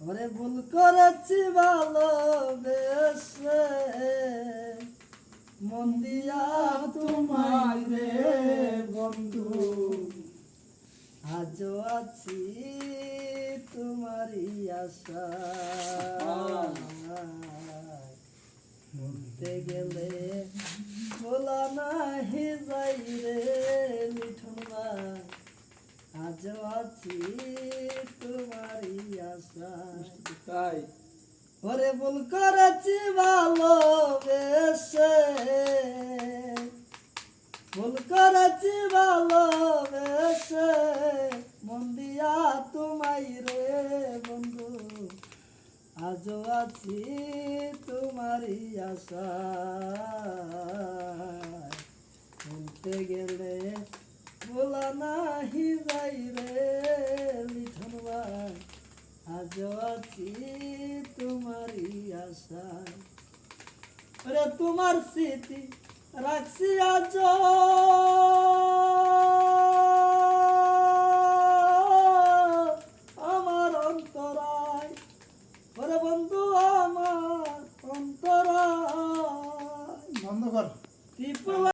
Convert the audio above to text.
ওরে ভুল করেছি ভালোবেসে মন দিয়া তোমায় রে বন্ধু আজও আছি তোমারই আশা মরতে গেলে বলা নাহি যাই রে মিঠুন ভাই আজও আছি তোমারই আশা তাই ওরে ভুল করেছি ভালোবেসে ভুল করেছি ভালোবেসে মন দিয়া তোমায় রে বন্ধু আজও আছি তোমারই আশা বলতে গেলে বলা নাহি যাই রে লিঠন ভাই আজও আছি তোমারই আশা ওরে তোমার স্মৃতি রাখছি আজ